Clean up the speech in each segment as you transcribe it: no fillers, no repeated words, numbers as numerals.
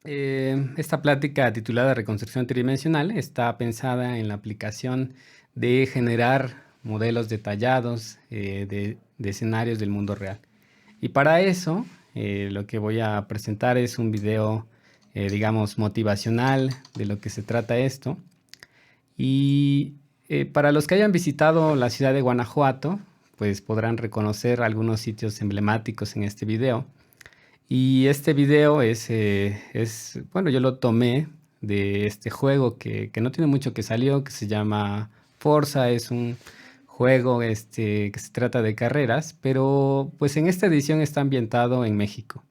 Esta plática titulada Reconstrucción tridimensional está pensada en la aplicación de generar modelos detallados de escenarios del mundo real. Y para eso, lo que voy a presentar es un video, digamos, motivacional de lo que se trata esto. Y para los que hayan visitado la ciudad de Guanajuato, pues podrán reconocer algunos sitios emblemáticos en este video. Y este video bueno, yo lo tomé de este juego que no tiene mucho que salió, que se llama Forza. Es un juego que se trata de carreras, pero pues en esta edición está ambientado en México.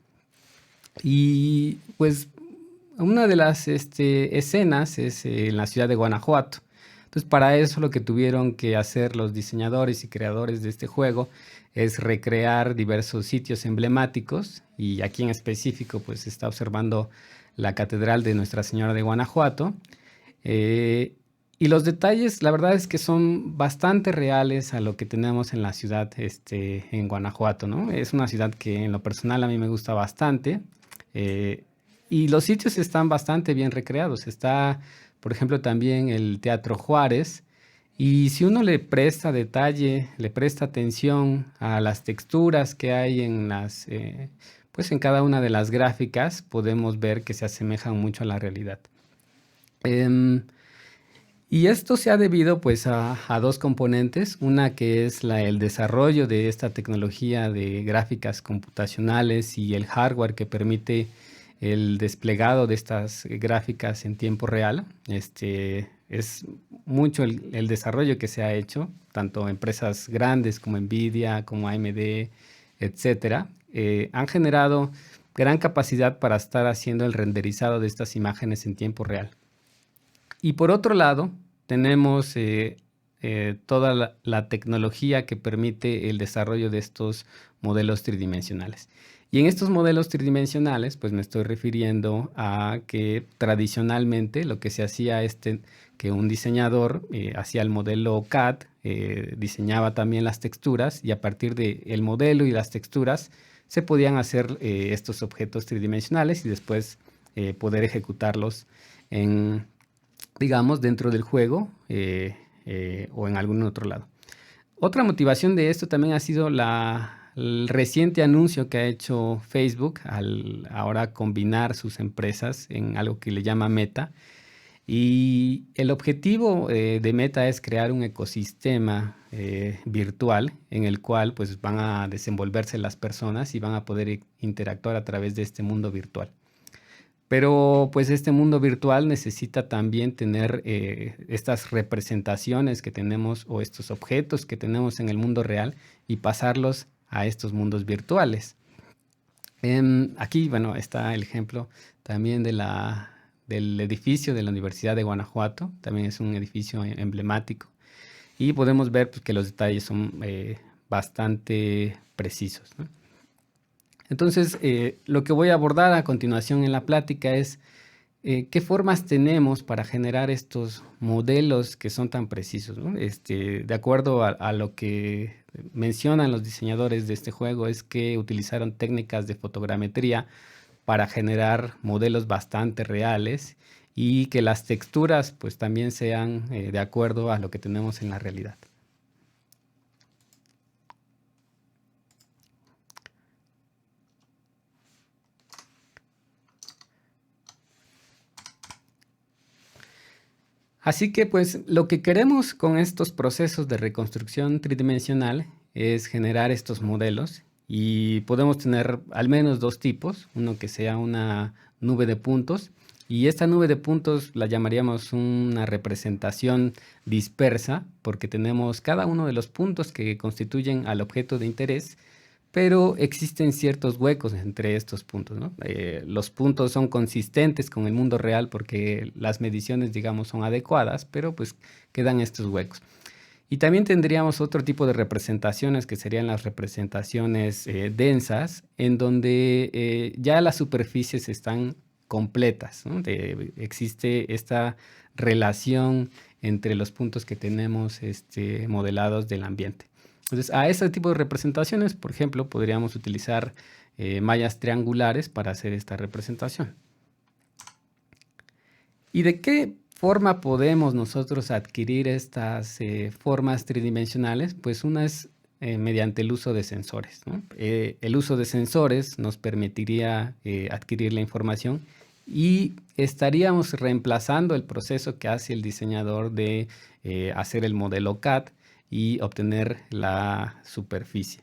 Y pues una de las escenas es en la ciudad de Guanajuato. Entonces, para eso lo que tuvieron que hacer los diseñadores y creadores de este juego es recrear diversos sitios emblemáticos, y aquí en específico pues se está observando la Catedral de Nuestra Señora de Guanajuato. Eh, y los detalles, la verdad es que son bastante reales a lo que tenemos en la ciudad, en Guanajuato, ¿no? Es una ciudad que en lo personal a mí me gusta bastante. eh, y los sitios están bastante bien recreados. Está, por ejemplo, también el Teatro Juárez. Y si uno le presta detalle, le presta atención a las texturas que hay pues en cada una de las gráficas, podemos ver que se asemejan mucho a la realidad. Em, y esto se ha debido pues a dos componentes, una que es el desarrollo de esta tecnología de gráficas computacionales y el hardware que permite el desplegado de estas gráficas en tiempo real. Es mucho el desarrollo que se ha hecho, tanto empresas grandes como Nvidia, como AMD, etcétera, han generado gran capacidad para estar haciendo el renderizado de estas imágenes en tiempo real. Y por otro lado, tenemos toda la tecnología que permite el desarrollo de estos modelos tridimensionales. Y en estos modelos tridimensionales, pues me estoy refiriendo a que tradicionalmente lo que se hacía es que un diseñador hacía el modelo CAD, diseñaba también las texturas, y a partir del modelo y las texturas se podían hacer estos objetos tridimensionales y después poder ejecutarlos en, digamos, dentro del juego o en algún otro lado. Otra motivación de esto también ha sido el reciente anuncio que ha hecho Facebook al ahora combinar sus empresas en algo que le llama Meta. Y el objetivo de Meta es crear un ecosistema virtual en el cual pues van a desenvolverse las personas y van a poder interactuar a través de este mundo virtual. Pero pues este mundo virtual necesita también tener estas representaciones que tenemos o estos objetos que tenemos en el mundo real y pasarlos a estos mundos virtuales. Aquí, bueno, está el ejemplo también del edificio de la Universidad de Guanajuato. También es un edificio emblemático. Y podemos ver pues, que los detalles son bastante precisos, ¿no? Entonces, lo que voy a abordar a continuación en la plática es qué formas tenemos para generar estos modelos que son tan precisos, ¿no? De acuerdo a lo que mencionan los diseñadores de este juego, es que utilizaron técnicas de fotogrametría para generar modelos bastante reales y que las texturas pues también sean de acuerdo a lo que tenemos en la realidad. Así que pues lo que queremos con estos procesos de reconstrucción tridimensional es generar estos modelos, y podemos tener al menos dos tipos, uno que sea una nube de puntos, y esta nube de puntos la llamaríamos una representación dispersa porque tenemos cada uno de los puntos que constituyen al objeto de interés, pero existen ciertos huecos entre estos puntos, ¿no? Los puntos son consistentes con el mundo real porque las mediciones, digamos, son adecuadas, pero pues quedan estos huecos. Y también tendríamos otro tipo de representaciones que serían las representaciones densas, en donde ya las superficies están completas, ¿no? Existe esta relación entre los puntos que tenemos modelados del ambiente. Entonces, a ese tipo de representaciones, por ejemplo, podríamos utilizar mallas triangulares para hacer esta representación. ¿Y de qué forma podemos nosotros adquirir estas formas tridimensionales? Pues una es mediante el uso de sensores, ¿no? El uso de sensores nos permitiría adquirir la información y estaríamos reemplazando el proceso que hace el diseñador de hacer el modelo CAD y obtener la superficie.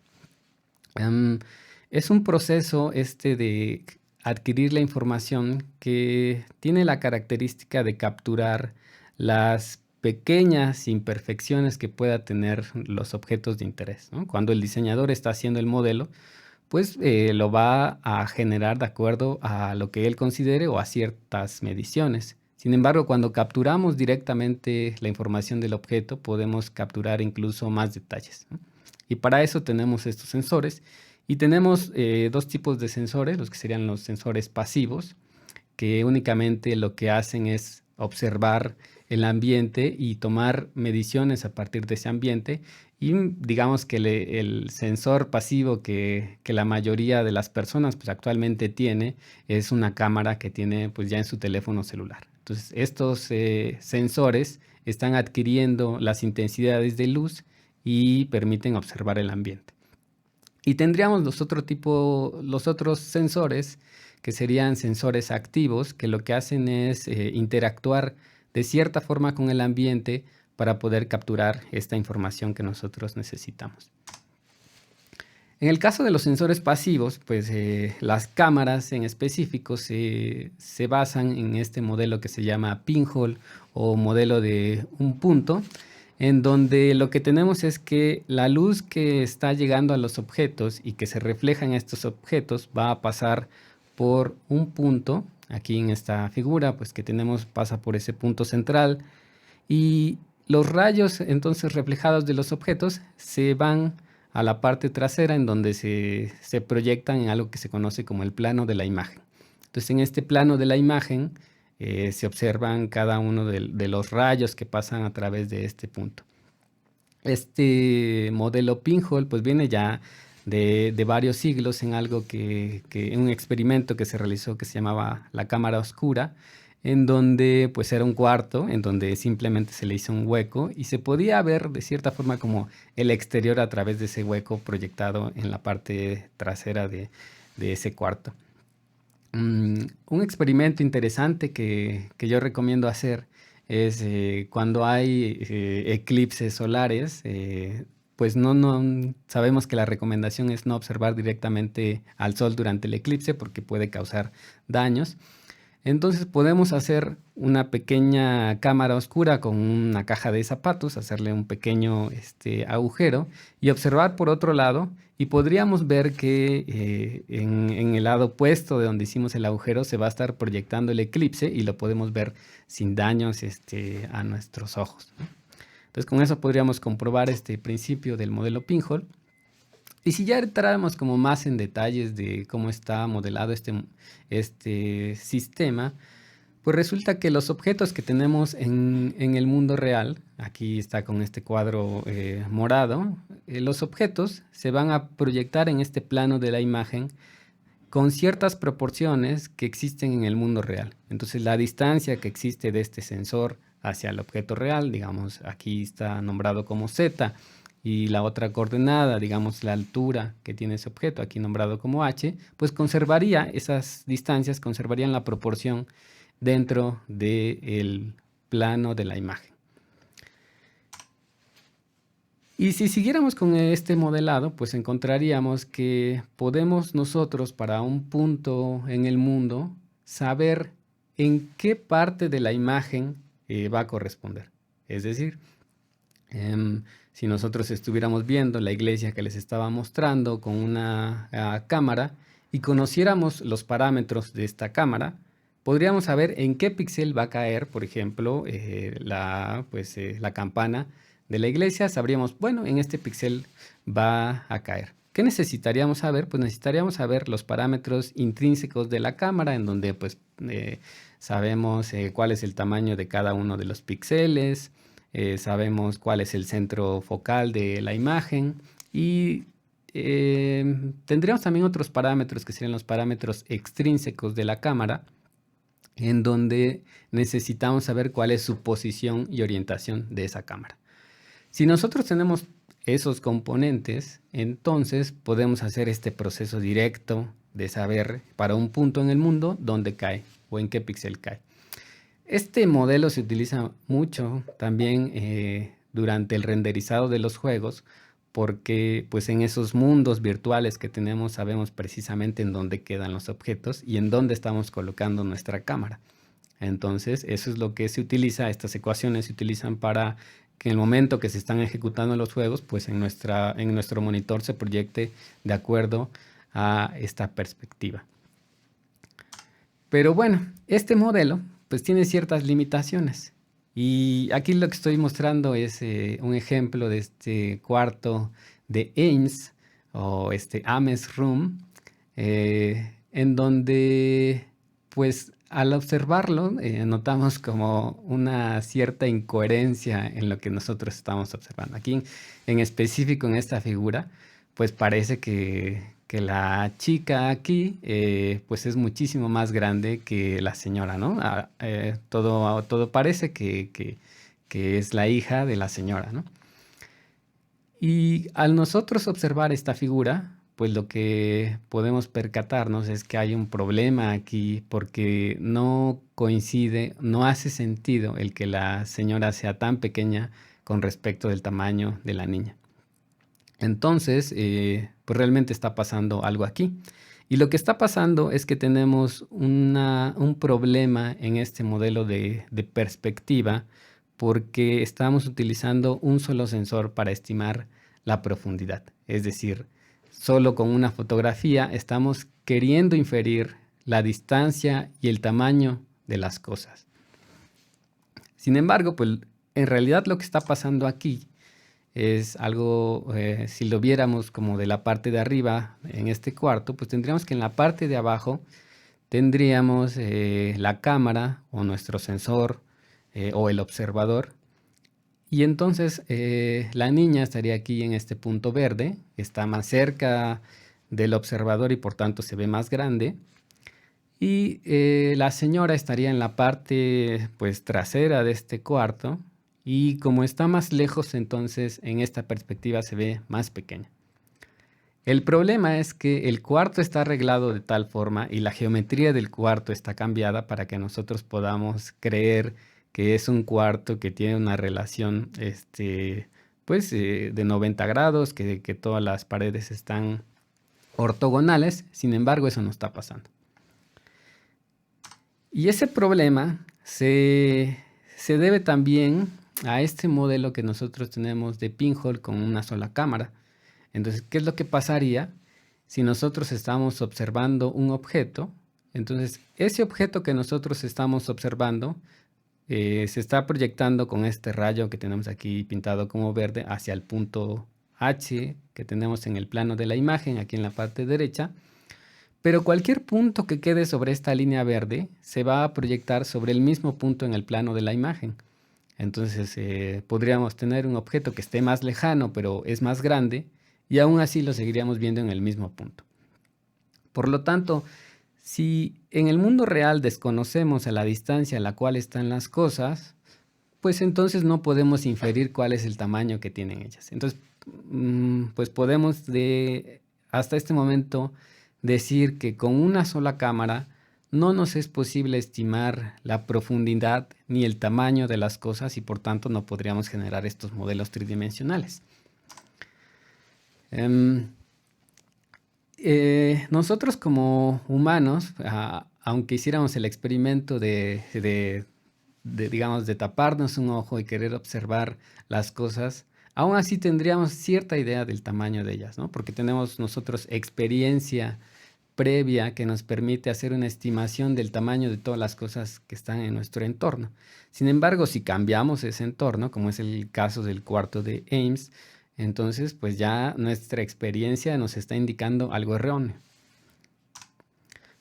Es un proceso de adquirir la información que tiene la característica de capturar las pequeñas imperfecciones que pueda tener los objetos de interés, ¿no? Cuando el diseñador está haciendo el modelo, pues lo va a generar de acuerdo a lo que él considere o a ciertas mediciones. Sin embargo, cuando capturamos directamente la información del objeto, podemos capturar incluso más detalles, ¿no? Y para eso tenemos estos sensores. Y tenemos dos tipos de sensores, los que serían los sensores pasivos, que únicamente lo que hacen es observar el ambiente y tomar mediciones a partir de ese ambiente. Y digamos que el sensor pasivo que la mayoría de las personas pues, actualmente tiene es una cámara que tiene pues, ya en su teléfono celular. Entonces, estos sensores están adquiriendo las intensidades de luz y permiten observar el ambiente. Y tendríamos los otros sensores, que serían sensores activos, que lo que hacen es interactuar de cierta forma con el ambiente para poder capturar esta información que nosotros necesitamos. En el caso de los sensores pasivos, pues las cámaras en específico se basan en este modelo que se llama pinhole o modelo de un punto, en donde lo que tenemos es que la luz que está llegando a los objetos y que se refleja en estos objetos va a pasar por un punto, aquí en esta figura, pues que tenemos, pasa por ese punto central, y los rayos entonces reflejados de los objetos se van a la parte trasera en donde se proyectan en algo que se conoce como el plano de la imagen. Entonces en este plano de la imagen se observan cada uno de los rayos que pasan a través de este punto. Este modelo pinhole pues viene ya de varios siglos en algo en un experimento que se realizó que se llamaba la cámara oscura, en donde pues era un cuarto, en donde simplemente se le hizo un hueco y se podía ver de cierta forma como el exterior a través de ese hueco proyectado en la parte trasera de ese cuarto. Un experimento interesante que yo recomiendo hacer es cuando hay eclipses solares, pues no sabemos que la recomendación es no observar directamente al sol durante el eclipse porque puede causar daños. Entonces podemos hacer una pequeña cámara oscura con una caja de zapatos, hacerle un pequeño agujero y observar por otro lado, y podríamos ver que en el lado opuesto de donde hicimos el agujero se va a estar proyectando el eclipse y lo podemos ver sin daños a nuestros ojos, ¿no? Entonces con eso podríamos comprobar este principio del modelo pinhole. Y si ya entráramos como más en detalles de cómo está modelado este sistema, pues resulta que los objetos que tenemos en el mundo real, aquí está con este cuadro morado, los objetos se van a proyectar en este plano de la imagen con ciertas proporciones que existen en el mundo real. Entonces la distancia que existe de este sensor hacia el objeto real, digamos, aquí está nombrado como Z, y la otra coordenada, digamos, la altura que tiene ese objeto, aquí nombrado como H, pues conservaría esas distancias, conservarían la proporción dentro del plano de la imagen. Y si siguiéramos con este modelado, pues encontraríamos que podemos nosotros para un punto en el mundo saber en qué parte de la imagen va a corresponder. Es decir, si nosotros estuviéramos viendo la iglesia que les estaba mostrando con una cámara y conociéramos los parámetros de esta cámara, podríamos saber en qué píxel va a caer, por ejemplo, la campana de la iglesia. Sabríamos, bueno, en este píxel va a caer. ¿Qué necesitaríamos saber? Pues necesitaríamos saber los parámetros intrínsecos de la cámara, en donde pues sabemos cuál es el tamaño de cada uno de los píxeles, sabemos cuál es el centro focal de la imagen y tendríamos también otros parámetros que serían los parámetros extrínsecos de la cámara, en donde necesitamos saber cuál es su posición y orientación de esa cámara. Si nosotros tenemos esos componentes, entonces podemos hacer este proceso directo de saber para un punto en el mundo dónde cae o en qué píxel cae. Este modelo se utiliza mucho también durante el renderizado de los juegos, porque pues en esos mundos virtuales que tenemos sabemos precisamente en dónde quedan los objetos y en dónde estamos colocando nuestra cámara. Entonces eso es lo que se utiliza, estas ecuaciones se utilizan para que en el momento que se están ejecutando los juegos, pues en nuestro monitor se proyecte de acuerdo a esta perspectiva. Pero bueno, este modelo pues tiene ciertas limitaciones. Y aquí lo que estoy mostrando es un ejemplo de este cuarto de Ames o este Ames Room, en donde pues al observarlo notamos como una cierta incoherencia en lo que nosotros estamos observando. Aquí en específico en esta figura pues parece que la chica aquí pues es muchísimo más grande que la señora, ¿no? Todo parece que es la hija de la señora, ¿no? Y al nosotros observar esta figura, pues lo que podemos percatarnos es que hay un problema aquí porque no coincide, no hace sentido el que la señora sea tan pequeña con respecto del tamaño de la niña. Entonces, pues realmente está pasando algo aquí. Y lo que está pasando es que tenemos un problema en este modelo de perspectiva porque estamos utilizando un solo sensor para estimar la profundidad. Es decir, solo con una fotografía estamos queriendo inferir la distancia y el tamaño de las cosas. Sin embargo, pues en realidad lo que está pasando aquí es algo, si lo viéramos como de la parte de arriba en este cuarto, pues tendríamos que en la parte de abajo tendríamos la cámara o nuestro sensor o el observador. Y entonces la niña estaría aquí en este punto verde, está más cerca del observador y por tanto se ve más grande. Y la señora estaría en la parte pues trasera de este cuarto y como está más lejos entonces en esta perspectiva se ve más pequeña. El problema es que el cuarto está arreglado de tal forma y la geometría del cuarto está cambiada para que nosotros podamos creer que es un cuarto que tiene una relación pues, de 90 grados, que todas las paredes están ortogonales. Sin embargo, eso no está pasando. Y ese problema se debe también a este modelo que nosotros tenemos de pinhole con una sola cámara. Entonces, ¿qué es lo que pasaría si nosotros estamos observando un objeto? Entonces, ese objeto que nosotros estamos observando se está proyectando con este rayo que tenemos aquí pintado como verde hacia el punto H que tenemos en el plano de la imagen, aquí en la parte derecha. Pero cualquier punto que quede sobre esta línea verde se va a proyectar sobre el mismo punto en el plano de la imagen. Entonces podríamos tener un objeto que esté más lejano, pero es más grande, y aún así lo seguiríamos viendo en el mismo punto. Por lo tanto, si en el mundo real desconocemos a la distancia a la cual están las cosas, pues entonces no podemos inferir cuál es el tamaño que tienen ellas. Entonces, pues podemos hasta este momento decir que con una sola cámara no nos es posible estimar la profundidad ni el tamaño de las cosas y por tanto no podríamos generar estos modelos tridimensionales. Nosotros como humanos, aunque hiciéramos el experimento digamos, de taparnos un ojo y querer observar las cosas, aún así tendríamos cierta idea del tamaño de ellas, ¿no? Porque tenemos nosotros experiencia previa que nos permite hacer una estimación del tamaño de todas las cosas que están en nuestro entorno. Sin embargo, si cambiamos ese entorno, como es el caso del cuarto de Ames, entonces pues ya nuestra experiencia nos está indicando algo erróneo.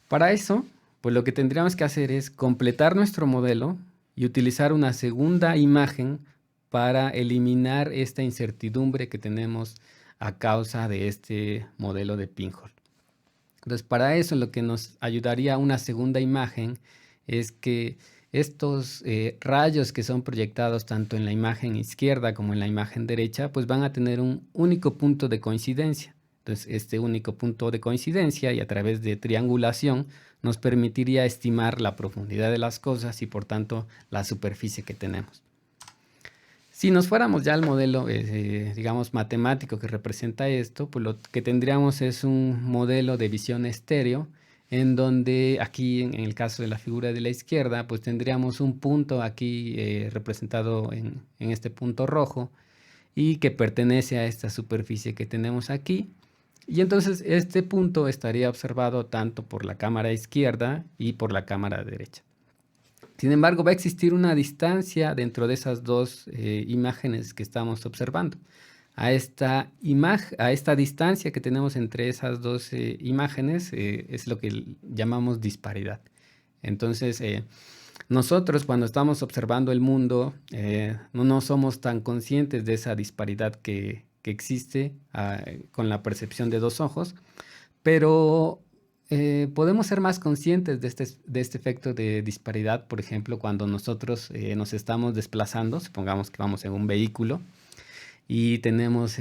Para eso, pues lo que tendríamos que hacer es completar nuestro modelo y utilizar una segunda imagen para eliminar esta incertidumbre que tenemos a causa de este modelo de pinhole. Entonces, para eso lo que nos ayudaría una segunda imagen es que estos rayos que son proyectados tanto en la imagen izquierda como en la imagen derecha, pues van a tener un único punto de coincidencia. Entonces, este único punto de coincidencia y a través de triangulación nos permitiría estimar la profundidad de las cosas y por tanto la superficie que tenemos. Si nos fuéramos ya al modelo, digamos, matemático que representa esto, pues lo que tendríamos es un modelo de visión estéreo, en donde aquí en el caso de la figura de la izquierda, pues tendríamos un punto aquí representado en este punto rojo y que pertenece a esta superficie que tenemos aquí. Y entonces este punto estaría observado tanto por la cámara izquierda y por la cámara derecha. Sin embargo, va a existir una distancia dentro de esas dos imágenes que estamos observando. A esta distancia que tenemos entre esas dos imágenes es lo que llamamos disparidad. Entonces, nosotros cuando estamos observando el mundo, no somos tan conscientes de esa disparidad que existe con la percepción de dos ojos, pero podemos ser más conscientes de este efecto de disparidad, por ejemplo, cuando nosotros nos estamos desplazando, supongamos que vamos en un vehículo y tenemos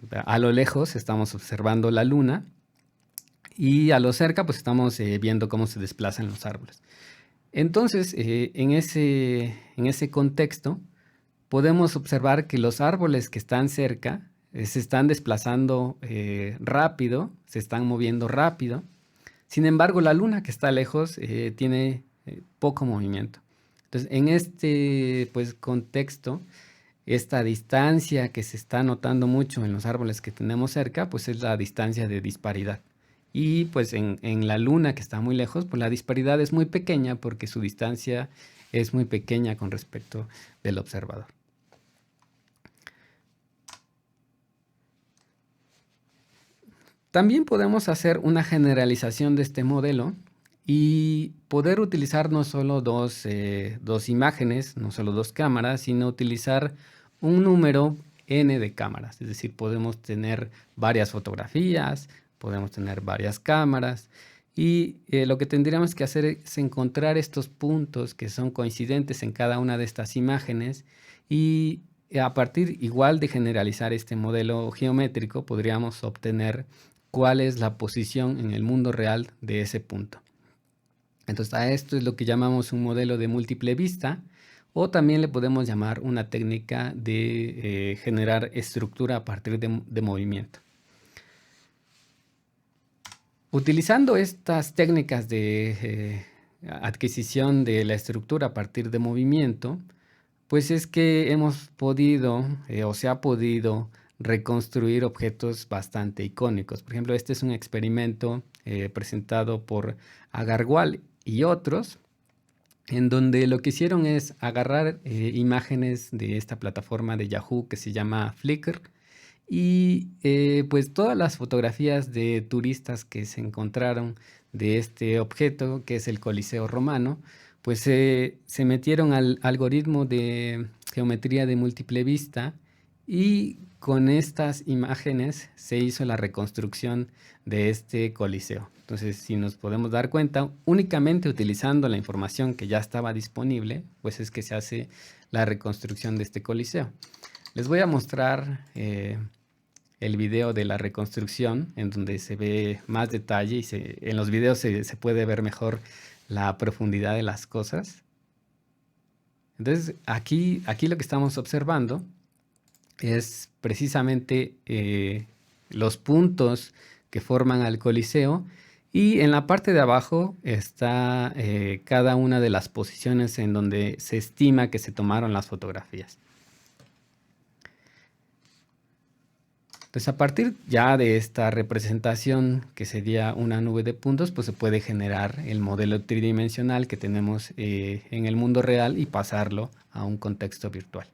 a lo lejos, estamos observando la luna y a lo cerca pues estamos viendo cómo se desplazan los árboles. Entonces, en ese contexto, podemos observar que los árboles que están cerca se están desplazando rápido, se están moviendo rápido. Sin embargo, la luna que está lejos tiene poco movimiento. Entonces, en este pues, contexto, esta distancia que se está notando mucho en los árboles que tenemos cerca, pues es la distancia de disparidad. Y pues en la luna que está muy lejos, pues la disparidad es muy pequeña porque su distancia es muy pequeña con respecto del observador. También podemos hacer una generalización de este modelo y poder utilizar no solo dos imágenes, no solo dos cámaras, sino utilizar un número n de cámaras. Es decir, podemos tener varias fotografías, podemos tener varias cámaras y lo que tendríamos que hacer es encontrar estos puntos que son coincidentes en cada una de estas imágenes y a partir igual de generalizar este modelo geométrico podríamos obtener cuál es la posición en el mundo real de ese punto. Entonces a esto es lo que llamamos un modelo de múltiple vista o también le podemos llamar una técnica de generar estructura a partir de movimiento. Utilizando estas técnicas de adquisición de la estructura a partir de movimiento, pues es que hemos podido o se ha podido reconstruir objetos bastante icónicos. Por ejemplo, este es un experimento presentado por Agarwal y otros, en donde lo que hicieron es agarrar imágenes de esta plataforma de Yahoo que se llama Flickr y pues todas las fotografías de turistas que se encontraron de este objeto, que es el Coliseo Romano, pues se metieron al algoritmo de geometría de múltiple vista y con estas imágenes se hizo la reconstrucción de este coliseo. Entonces, si nos podemos dar cuenta, únicamente utilizando la información que ya estaba disponible, pues es que se hace la reconstrucción de este coliseo. Les voy a mostrar el video de la reconstrucción en donde se ve más detalle y en los videos se puede ver mejor la profundidad de las cosas. Entonces, aquí lo que estamos observando es precisamente los puntos que forman al Coliseo y en la parte de abajo está cada una de las posiciones en donde se estima que se tomaron las fotografías. Entonces, a partir ya de esta representación que sería una nube de puntos, pues se puede generar el modelo tridimensional que tenemos en el mundo real y pasarlo a un contexto virtual.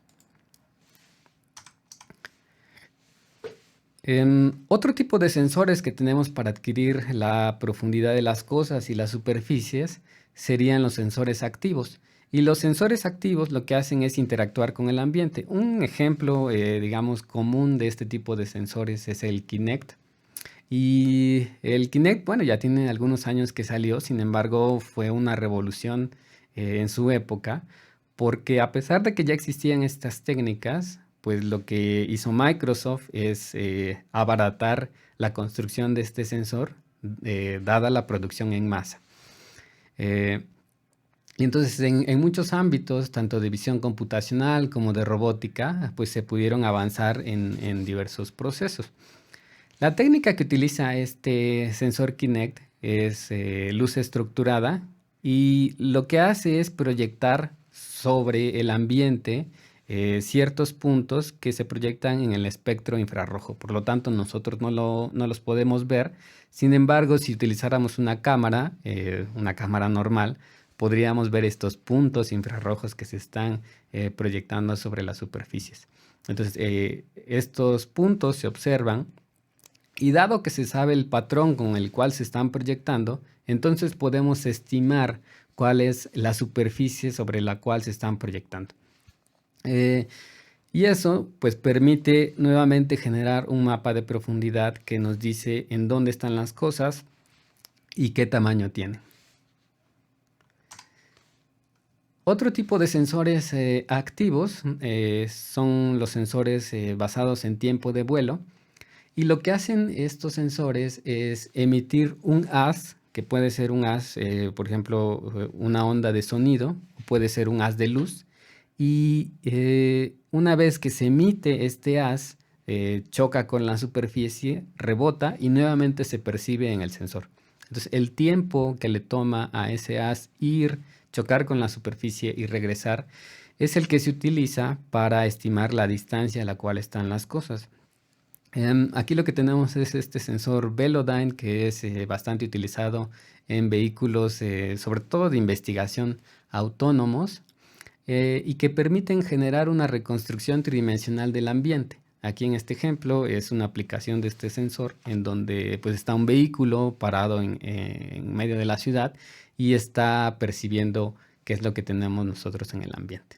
Otro tipo de sensores que tenemos para adquirir la profundidad de las cosas y las superficies serían los sensores activos. Y los sensores activos lo que hacen es interactuar con el ambiente. Un ejemplo, digamos, común de este tipo de sensores es el Kinect, Y el Kinect, bueno, ya tiene algunos años que salió, sin embargo, fue una revolución en su época, porque a pesar de que ya existían estas técnicas, pues lo que hizo Microsoft es abaratar la construcción de este sensor, dada la producción en masa. Eh, y entonces en muchos ámbitos, tanto de visión computacional como de robótica, pues se pudieron avanzar en diversos procesos. La técnica que utiliza este sensor Kinect es luz estructurada y lo que hace es proyectar sobre el ambiente ciertos puntos que se proyectan en el espectro infrarrojo. Por lo tanto, nosotros no los podemos ver. Sin embargo, si utilizáramos una cámara normal, podríamos ver estos puntos infrarrojos que se están proyectando sobre las superficies. Entonces, estos puntos se observan y dado que se sabe el patrón con el cual se están proyectando, entonces podemos estimar cuál es la superficie sobre la cual se están proyectando. Eh, y eso pues permite nuevamente generar un mapa de profundidad que nos dice en dónde están las cosas y qué tamaño tienen. Otro tipo de sensores activos son los sensores basados en tiempo de vuelo. Y lo que hacen estos sensores es emitir un haz, que puede ser un haz, por ejemplo, una onda de sonido, puede ser un haz de luz. Y una vez que se emite este haz, choca con la superficie, rebota y nuevamente se percibe en el sensor. Entonces, el tiempo que le toma a ese haz ir, chocar con la superficie y regresar, es el que se utiliza para estimar la distancia a la cual están las cosas. Aquí lo que tenemos es este sensor Velodyne, que es bastante utilizado en vehículos, sobre todo de investigación autónomos, y que permiten generar una reconstrucción tridimensional del ambiente. Aquí en este ejemplo es una aplicación de este sensor en donde pues, está un vehículo parado en medio de la ciudad y está percibiendo qué es lo que tenemos nosotros en el ambiente.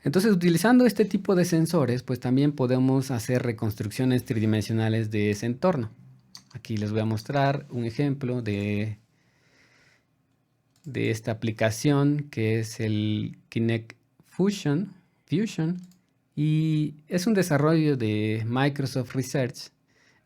Entonces, utilizando este tipo de sensores, pues también podemos hacer reconstrucciones tridimensionales de ese entorno. Aquí les voy a mostrar un ejemplo de esta aplicación que es el Kinect Fusion, y es un desarrollo de Microsoft Research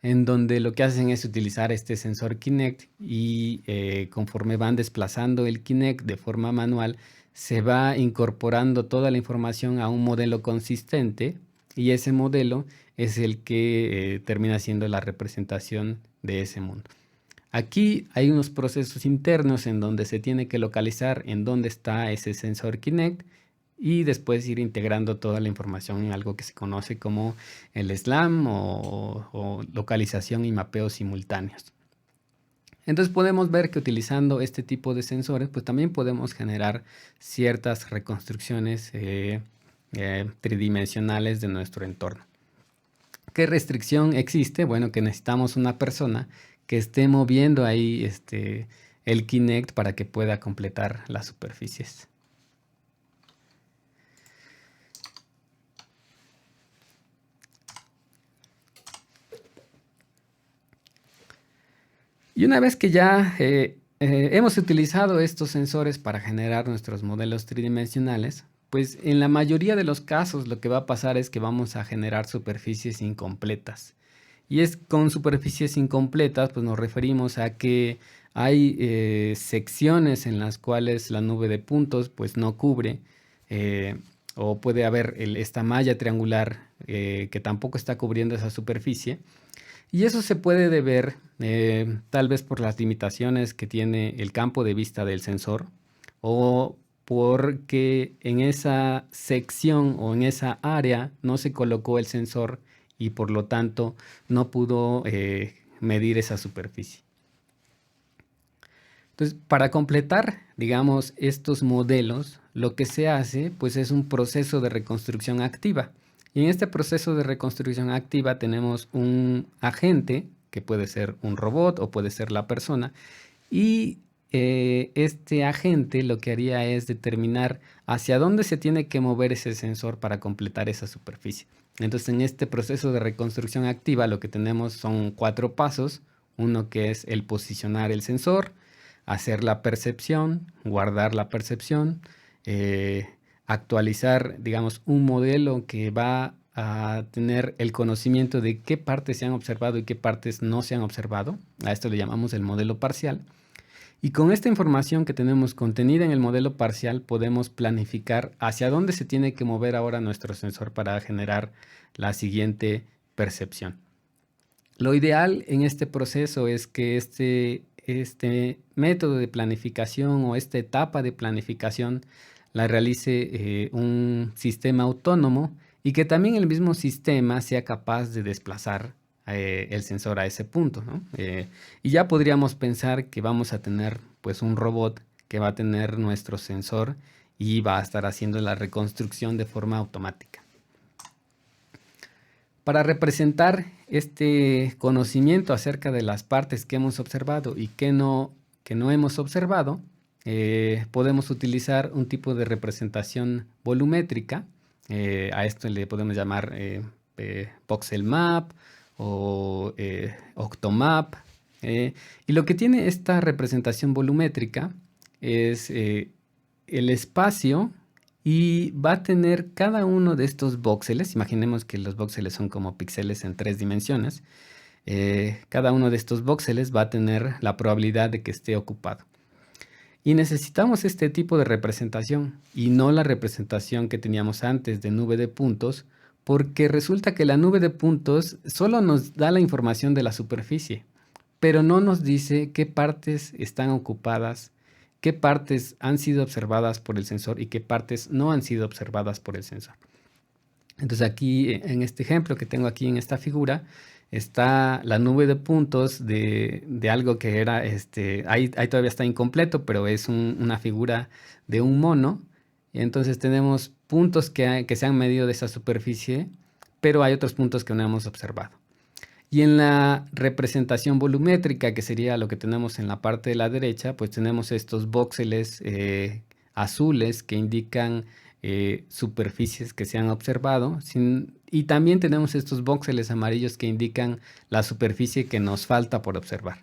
en donde lo que hacen es utilizar este sensor Kinect y conforme van desplazando el Kinect de forma manual, se va incorporando toda la información a un modelo consistente y ese modelo es el que termina siendo la representación de ese mundo. Aquí hay unos procesos internos en donde se tiene que localizar en dónde está ese sensor Kinect y después ir integrando toda la información en algo que se conoce como el SLAM o localización y mapeo simultáneos. Entonces podemos ver que utilizando este tipo de sensores, pues también podemos generar ciertas reconstrucciones tridimensionales de nuestro entorno. ¿Qué restricción existe? Bueno, que necesitamos una persona que esté moviendo ahí el Kinect para que pueda completar las superficies. Y una vez que ya hemos utilizado estos sensores para generar nuestros modelos tridimensionales, pues en la mayoría de los casos lo que va a pasar es que vamos a generar superficies incompletas. Y es con superficies incompletas, pues nos referimos a que hay secciones en las cuales la nube de puntos pues no cubre, o puede haber esta malla triangular que tampoco está cubriendo esa superficie. Y eso se puede deber tal vez por las limitaciones que tiene el campo de vista del sensor o porque en esa sección o en esa área no se colocó el sensor y por lo tanto no pudo medir esa superficie. Entonces, para completar, digamos, estos modelos, lo que se hace pues es un proceso de reconstrucción activa. Y en este proceso de reconstrucción activa tenemos un agente, que puede ser un robot o puede ser la persona, y este agente lo que haría es determinar hacia dónde se tiene que mover ese sensor para completar esa superficie. Entonces, en este proceso de reconstrucción activa, lo que tenemos son 4 pasos. Uno que es el posicionar el sensor, hacer la percepción, guardar la percepción, actualizar, digamos, un modelo que va a tener el conocimiento de qué partes se han observado y qué partes no se han observado. A esto le llamamos el modelo parcial. Y con esta información que tenemos contenida en el modelo parcial, podemos planificar hacia dónde se tiene que mover ahora nuestro sensor para generar la siguiente percepción. Lo ideal en este proceso es que este método de planificación o esta etapa de planificación la realice un sistema autónomo y que también el mismo sistema sea capaz de desplazar el sensor a ese punto, ¿no? Y ya podríamos pensar que vamos a tener pues un robot que va a tener nuestro sensor y va a estar haciendo la reconstrucción de forma automática. Para representar este conocimiento acerca de las partes que hemos observado y que no hemos observado, podemos utilizar un tipo de representación volumétrica. A esto le podemos llamar voxel map o octomap. Y lo que tiene esta representación volumétrica es el espacio y va a tener cada uno de estos voxeles. Imaginemos que los voxeles son como píxeles en 3 dimensiones. Cada uno de estos voxeles va a tener la probabilidad de que esté ocupado. Y necesitamos este tipo de representación y no la representación que teníamos antes de nube de puntos, porque resulta que la nube de puntos solo nos da la información de la superficie, pero no nos dice qué partes están ocupadas, qué partes han sido observadas por el sensor y qué partes no han sido observadas por el sensor. Entonces aquí en este ejemplo que tengo aquí en esta figura está la nube de puntos de algo que era, ahí todavía está incompleto, pero es una figura de un mono. Y entonces tenemos puntos que se han medido de esa superficie, pero hay otros puntos que no hemos observado. Y en la representación volumétrica, que sería lo que tenemos en la parte de la derecha, pues tenemos estos voxeles azules que indican superficies que se han observado. Y también tenemos estos voxeles amarillos que indican la superficie que nos falta por observar.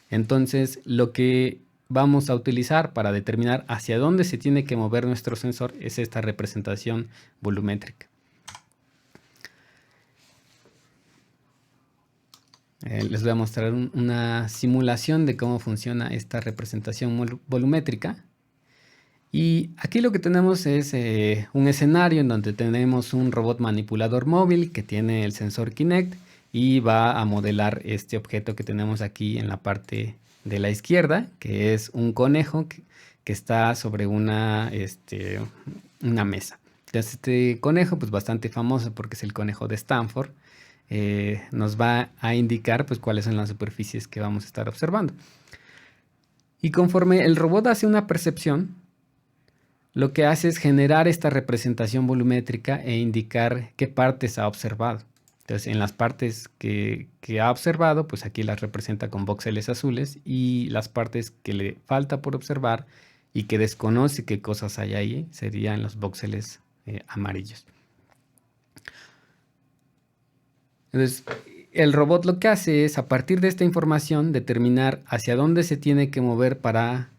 Entonces, lo que vamos a utilizar para determinar hacia dónde se tiene que mover nuestro sensor es esta representación volumétrica. Les voy a mostrar una simulación de cómo funciona esta representación volumétrica. Y aquí lo que tenemos es un escenario en donde tenemos un robot manipulador móvil que tiene el sensor Kinect y va a modelar este objeto que tenemos aquí en la parte de la izquierda, que es un conejo que está sobre una mesa. Entonces, este conejo, pues bastante famoso porque es el conejo de Stanford, nos va a indicar pues cuáles son las superficies que vamos a estar observando. Y conforme el robot hace una percepción, lo que hace es generar esta representación volumétrica e indicar qué partes ha observado. Entonces, en las partes que ha observado, pues aquí las representa con voxeles azules, y las partes que le falta por observar y que desconoce qué cosas hay ahí serían los voxeles amarillos. Entonces, el robot lo que hace es, a partir de esta información, determinar hacia dónde se tiene que mover para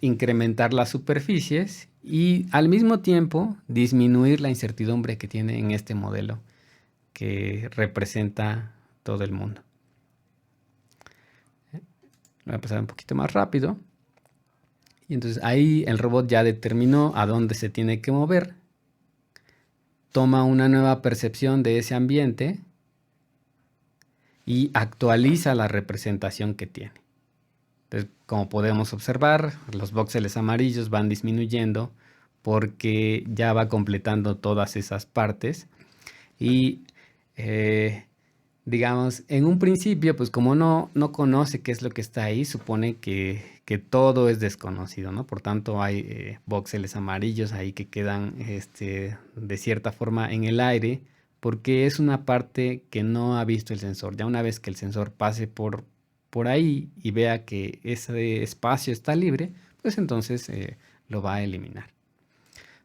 incrementar las superficies y al mismo tiempo disminuir la incertidumbre que tiene en este modelo que representa todo el mundo. Voy a pasar un poquito más rápido. Y entonces ahí el robot ya determinó a dónde se tiene que mover. Toma una nueva percepción de ese ambiente y actualiza la representación que tiene. Entonces, como podemos observar, los voxeles amarillos van disminuyendo porque ya va completando todas esas partes. Y digamos, en un principio, pues como no conoce qué es lo que está ahí, supone que todo es desconocido, ¿no? Por tanto, hay voxeles amarillos ahí que quedan de cierta forma en el aire, porque es una parte que no ha visto el sensor. Ya una vez que el sensor pase por ahí y vea que ese espacio está libre, pues entonces lo va a eliminar.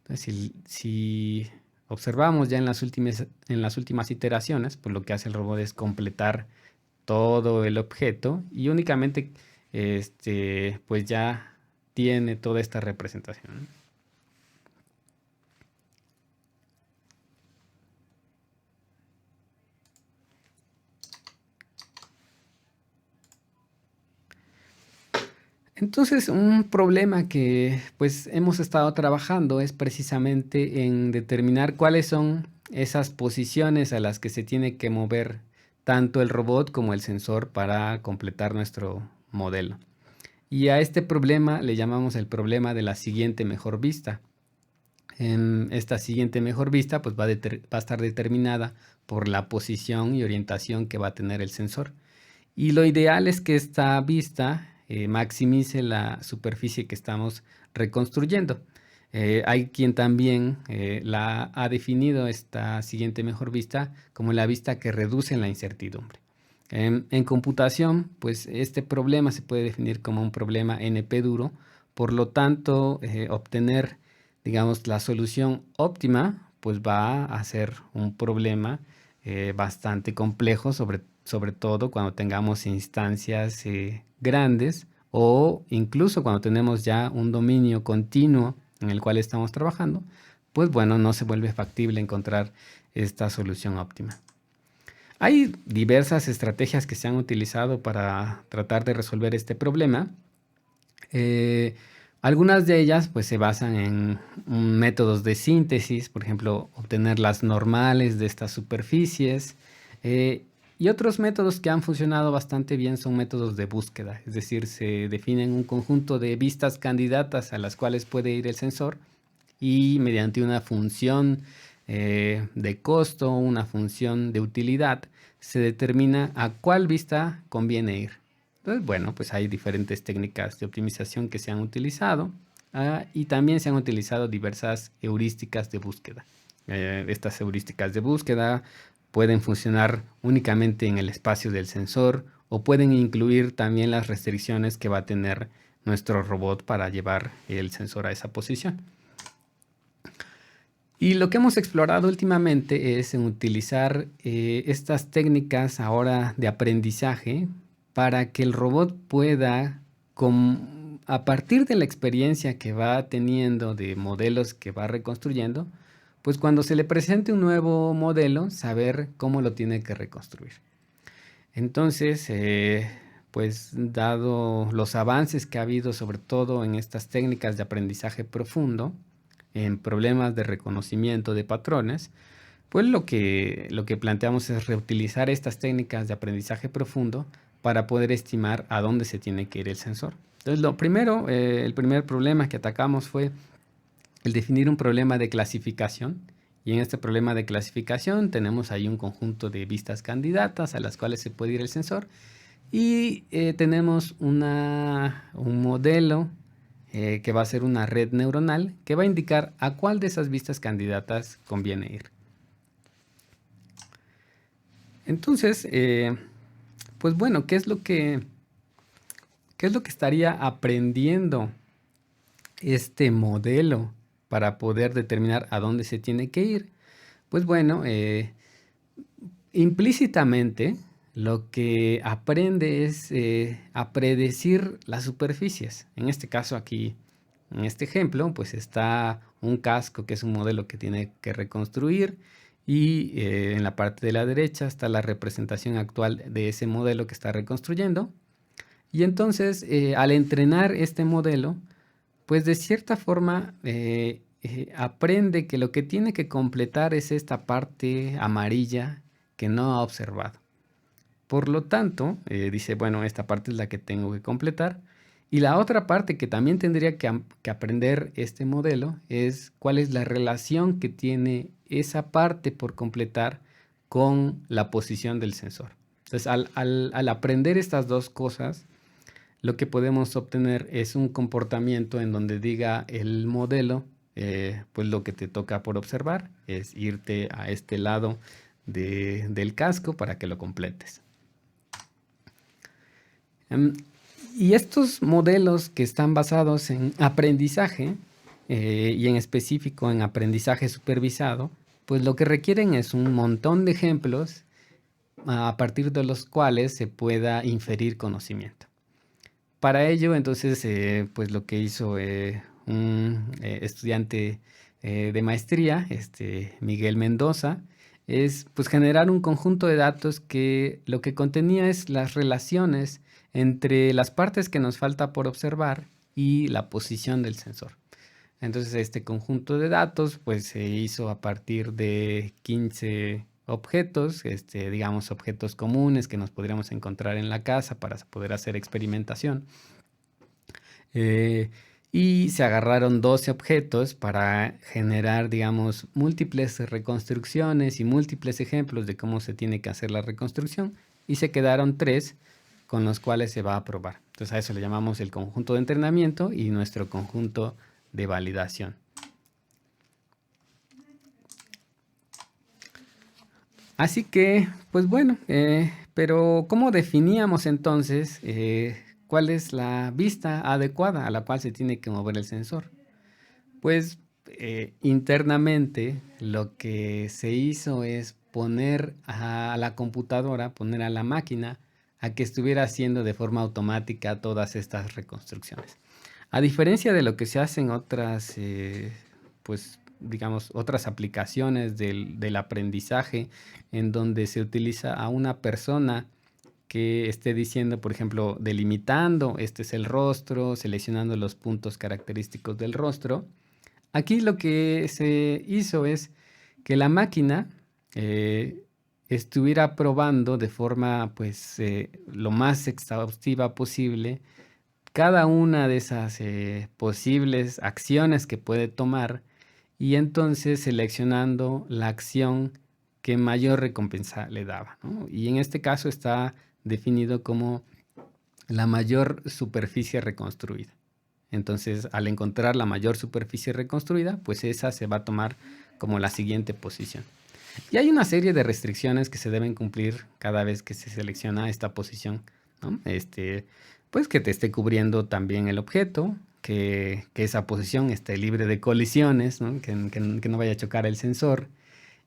Entonces, si observamos ya en las últimas iteraciones, pues lo que hace el robot es completar todo el objeto y únicamente pues ya tiene toda esta representación. Entonces, un problema que pues hemos estado trabajando es precisamente en determinar cuáles son esas posiciones a las que se tiene que mover tanto el robot como el sensor para completar nuestro modelo. Y a este problema le llamamos el problema de la siguiente mejor vista. En esta siguiente mejor vista pues va a estar determinada por la posición y orientación que va a tener el sensor. Y lo ideal es que esta vista maximice la superficie que estamos reconstruyendo. Hay quien también la ha definido esta siguiente mejor vista como la vista que reduce la incertidumbre. En computación, pues este problema se puede definir como un problema NP duro, por lo tanto, obtener, digamos, la solución óptima, pues va a ser un problema bastante complejo, sobre todo cuando tengamos instancias grandes o incluso cuando tenemos ya un dominio continuo en el cual estamos trabajando, pues bueno, no se vuelve factible encontrar esta solución óptima. Hay diversas estrategias que se han utilizado para tratar de resolver este problema. Algunas de ellas pues se basan en métodos de síntesis, por ejemplo, obtener las normales de estas superficies. Y otros métodos que han funcionado bastante bien son métodos de búsqueda, es decir, se definen un conjunto de vistas candidatas a las cuales puede ir el sensor y mediante una función de costo, una función de utilidad, se determina a cuál vista conviene ir. Entonces, bueno, pues hay diferentes técnicas de optimización que se han utilizado y también se han utilizado diversas heurísticas de búsqueda. Estas heurísticas de búsqueda pueden funcionar únicamente en el espacio del sensor o pueden incluir también las restricciones que va a tener nuestro robot para llevar el sensor a esa posición. Y lo que hemos explorado últimamente es en utilizar estas técnicas ahora de aprendizaje para que el robot pueda, a partir de la experiencia que va teniendo de modelos que va reconstruyendo, pues cuando se le presente un nuevo modelo, saber cómo lo tiene que reconstruir. Entonces, pues dado los avances que ha habido, sobre todo en estas técnicas de aprendizaje profundo, en problemas de reconocimiento de patrones, pues lo que planteamos es reutilizar estas técnicas de aprendizaje profundo para poder estimar a dónde se tiene que ir el sensor. Entonces, el primer problema que atacamos fue el definir un problema de clasificación. Y en este problema de clasificación tenemos ahí un conjunto de vistas candidatas a las cuales se puede ir el sensor. Y tenemos un modelo que va a ser una red neuronal que va a indicar a cuál de esas vistas candidatas conviene ir. Entonces, pues bueno, ¿qué es lo que estaría aprendiendo este modelo para poder determinar a dónde se tiene que ir? Pues bueno, implícitamente lo que aprende es a predecir las superficies. En este caso aquí, en este ejemplo, pues está un casco que es un modelo que tiene que reconstruir y en la parte de la derecha está la representación actual de ese modelo que está reconstruyendo. Y entonces, al entrenar este modelo, pues de cierta forma aprende que lo que tiene que completar es esta parte amarilla que no ha observado. Por lo tanto, dice, bueno, esta parte es la que tengo que completar. Y la otra parte que también tendría que aprender este modelo es cuál es la relación que tiene esa parte por completar con la posición del sensor. Entonces, al aprender estas dos cosas, lo que podemos obtener es un comportamiento en donde diga el modelo, pues lo que te toca por observar es irte a este lado del casco para que lo completes. Y estos modelos que están basados en aprendizaje y en específico en aprendizaje supervisado, pues lo que requieren es un montón de ejemplos a partir de los cuales se pueda inferir conocimiento. Para ello, entonces, pues lo que hizo un estudiante de maestría, Miguel Mendoza, es pues generar un conjunto de datos que lo que contenía es las relaciones entre las partes que nos falta por observar y la posición del sensor. Entonces, este conjunto de datos pues se hizo a partir de 15 objetos, digamos objetos comunes que nos podríamos encontrar en la casa para poder hacer experimentación. Eh, y se agarraron 12 objetos para generar, digamos, múltiples reconstrucciones y múltiples ejemplos de cómo se tiene que hacer la reconstrucción. Y se quedaron 3 con los cuales se va a probar. Entonces a eso le llamamos el conjunto de entrenamiento y nuestro conjunto de validación. Así que, pues bueno, pero ¿cómo definíamos entonces cuál es la vista adecuada a la cual se tiene que mover el sensor? Pues internamente lo que se hizo es poner a la computadora, poner a la máquina a que estuviera haciendo de forma automática todas estas reconstrucciones. A diferencia de lo que se hace en otras, pues digamos, otras aplicaciones del aprendizaje, en donde se utiliza a una persona que esté diciendo, por ejemplo, delimitando, este es el rostro, seleccionando los puntos característicos del rostro. Aquí lo que se hizo es que la máquina estuviera probando de forma, pues, lo más exhaustiva posible cada una de esas posibles acciones que puede tomar y entonces seleccionando la acción que mayor recompensa le daba, ¿no? Y en este caso está definido como la mayor superficie reconstruida. Entonces, al encontrar la mayor superficie reconstruida, pues esa se va a tomar como la siguiente posición. Y hay una serie de restricciones que se deben cumplir cada vez que se selecciona esta posición, ¿no? Pues que te esté cubriendo también el objeto, que esa posición esté libre de colisiones, ¿no? Que no vaya a chocar el sensor.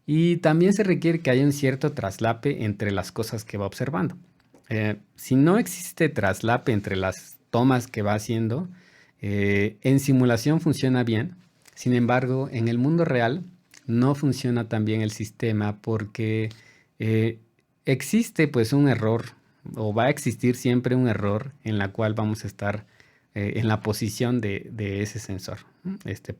Y también se requiere que haya un cierto traslape entre las cosas que va observando. Si no existe traslape entre las tomas que va haciendo, en simulación funciona bien. Sin embargo, en el mundo real no funciona tan bien el sistema porque eh, existe pues un error o va a existir siempre un error en la cual vamos a estar en la posición de ese sensor.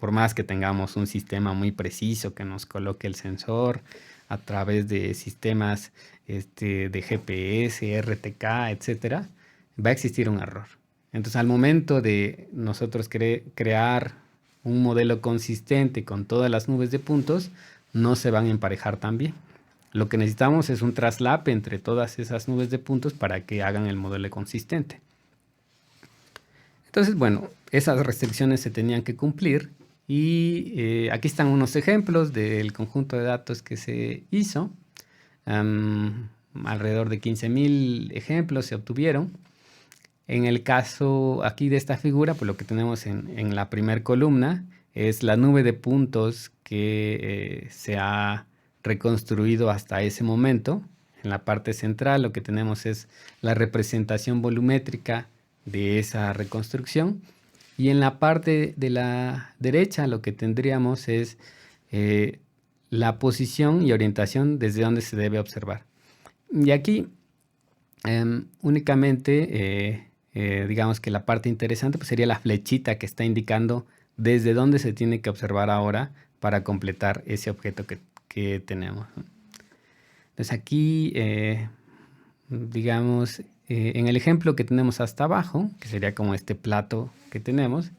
Por más que tengamos un sistema muy preciso que nos coloque el sensor a través de sistemas de GPS, RTK, etcétera, va a existir un error. Entonces, al momento de nosotros crear un modelo consistente con todas las nubes de puntos, no se van a emparejar tan bien. Lo que necesitamos es un traslape entre todas esas nubes de puntos para que hagan el modelo consistente. Entonces, bueno, esas restricciones se tenían que cumplir y aquí están unos ejemplos del conjunto de datos que se hizo. Alrededor de 15,000 ejemplos se obtuvieron. En el caso aquí de esta figura, pues lo que tenemos en la primera columna es la nube de puntos que se ha reconstruido hasta ese momento. En la parte central lo que tenemos es la representación volumétrica de esa reconstrucción. Y en la parte de la derecha lo que tendríamos es la posición y orientación desde donde se debe observar. Y aquí únicamente digamos que la parte interesante pues, sería la flechita que está indicando desde dónde se tiene que observar ahora para completar ese objeto que tenemos, ¿no? Entonces aquí, digamos, en el ejemplo que tenemos hasta abajo, que sería como este plato que tenemos,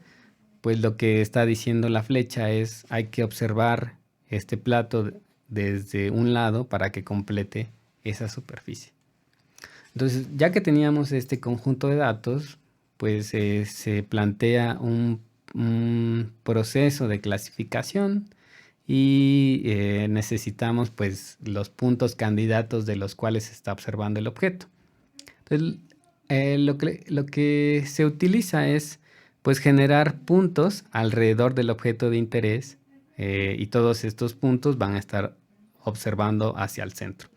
pues lo que está diciendo la flecha es hay que observar este plato desde un lado para que complete esa superficie. Entonces, ya que teníamos este conjunto de datos, pues se plantea un proceso de clasificación y necesitamos pues los puntos candidatos de los cuales se está observando el objeto. Entonces, lo que se utiliza es pues generar puntos alrededor del objeto de interés y todos estos puntos van a estar observando hacia el centro.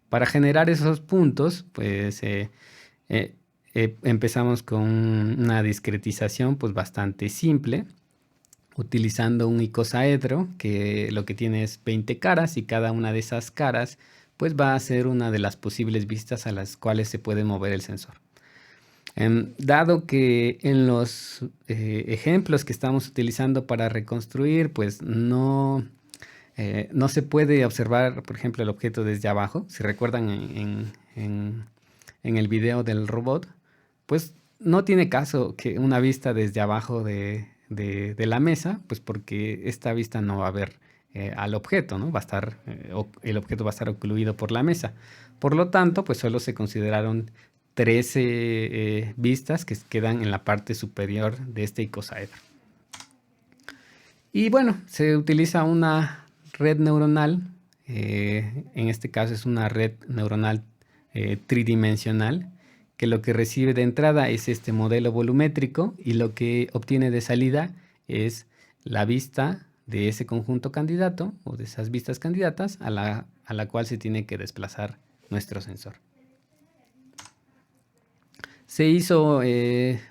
Para generar esos puntos, pues empezamos con una discretización pues bastante simple, utilizando un icosaedro que lo que tiene es 20 caras, y cada una de esas caras pues va a ser una de las posibles vistas a las cuales se puede mover el sensor. Dado que en los ejemplos que estamos utilizando para reconstruir pues no se puede observar, por ejemplo, el objeto desde abajo. Si recuerdan en el video del robot, pues no tiene caso que una vista desde abajo de la mesa, pues porque esta vista no va a ver al objeto, ¿no? Va a estar, el objeto va a estar ocluido por la mesa. Por lo tanto, pues solo se consideraron 13 vistas que quedan en la parte superior de este icosaedro. Y bueno, se utiliza una red neuronal, en este caso es una red neuronal tridimensional, que lo que recibe de entrada es este modelo volumétrico y lo que obtiene de salida es la vista de ese conjunto candidato o de esas vistas candidatas a la cual se tiene que desplazar nuestro sensor. Se hizo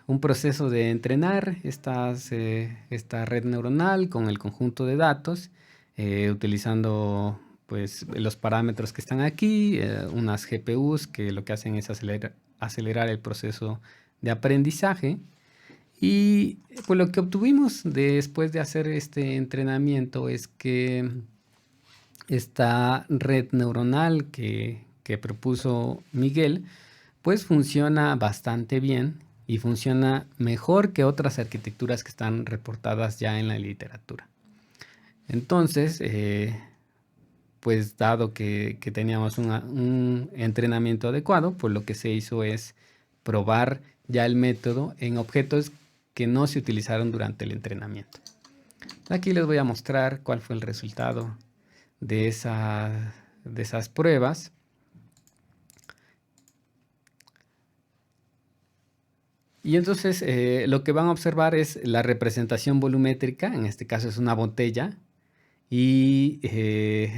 un proceso de entrenar esta red neuronal con el conjunto de datos, utilizando pues, los parámetros que están aquí, unas GPUs que lo que hacen es acelerar el proceso de aprendizaje. Y pues lo que obtuvimos después de hacer este entrenamiento es que esta red neuronal que propuso Miguel, pues funciona bastante bien y funciona mejor que otras arquitecturas que están reportadas ya en la literatura. Entonces, pues dado que teníamos un entrenamiento adecuado, pues lo que se hizo es probar ya el método en objetos que no se utilizaron durante el entrenamiento. Aquí les voy a mostrar cuál fue el resultado de esas pruebas. Y entonces lo que van a observar es la representación volumétrica, en este caso es una botella, y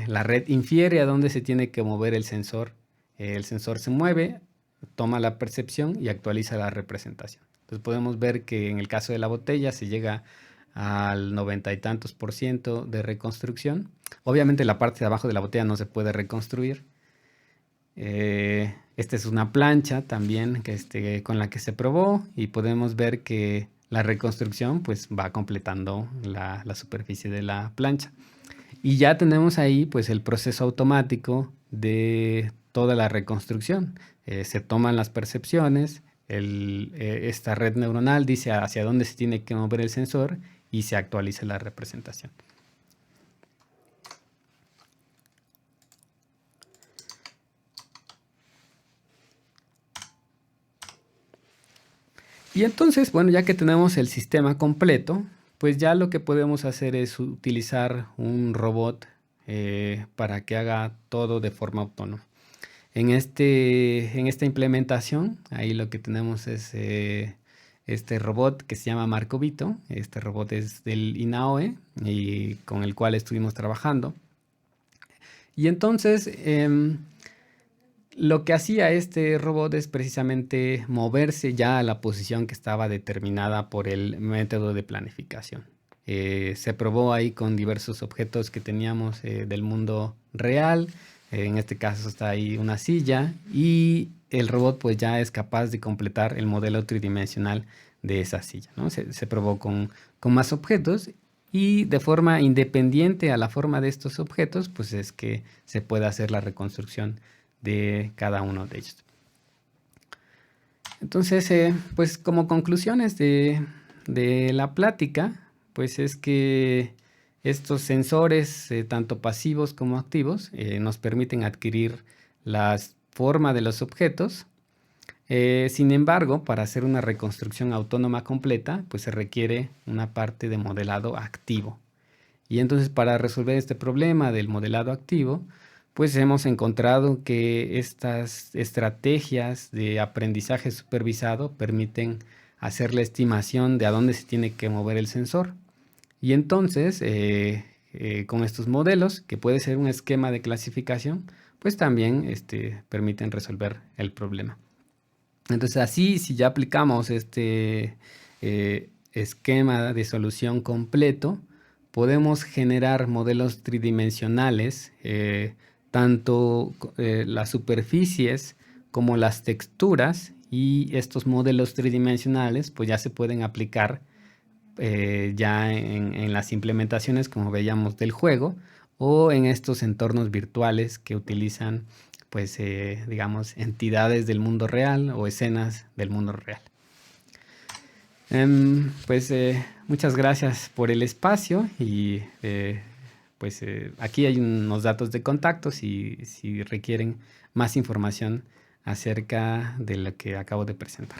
la red infiere a dónde se tiene que mover el sensor. El sensor se mueve, toma la percepción y actualiza la representación. Entonces podemos ver que en el caso de la botella se llega al 90 y tantos % de reconstrucción. Obviamente la parte de abajo de la botella no se puede reconstruir. Esta es una plancha también con la que se probó y podemos ver que la reconstrucción pues va completando la superficie de la plancha. Y ya tenemos ahí pues el proceso automático de toda la reconstrucción. Se toman las percepciones, esta red neuronal dice hacia dónde se tiene que mover el sensor y se actualiza la representación. Y entonces, bueno, ya que tenemos el sistema completo, pues ya lo que podemos hacer es utilizar un robot para que haga todo de forma autónoma. En esta implementación, ahí lo que tenemos es este robot que se llama Marcovito. Este robot es del INAOE y con el cual estuvimos trabajando. Y entonces, lo que hacía este robot es precisamente moverse ya a la posición que estaba determinada por el método de planificación. Se probó ahí con diversos objetos que teníamos del mundo real. En este caso está ahí una silla y el robot pues ya es capaz de completar el modelo tridimensional de esa silla, ¿no? Se probó con más objetos y de forma independiente a la forma de estos objetos pues es que se puede hacer la reconstrucción de cada uno de ellos. Entonces, pues como conclusiones de la plática, pues es que estos sensores, tanto pasivos como activos, nos permiten adquirir la forma de los objetos. Sin embargo, para hacer una reconstrucción autónoma completa, pues se requiere una parte de modelado activo. Y entonces para resolver este problema del modelado activo, pues hemos encontrado que estas estrategias de aprendizaje supervisado permiten hacer la estimación de a dónde se tiene que mover el sensor. Y entonces con estos modelos, que puede ser un esquema de clasificación, pues también permiten resolver el problema. Entonces así, si ya aplicamos este esquema de solución completo, podemos generar modelos tridimensionales, tanto las superficies como las texturas, y estos modelos tridimensionales pues ya se pueden aplicar ya en las implementaciones, como veíamos, del juego, o en estos entornos virtuales que utilizan, pues, digamos, entidades del mundo real o escenas del mundo real. Pues muchas gracias por el espacio, y pues aquí hay unos datos de contacto si requieren más información acerca de lo que acabo de presentar.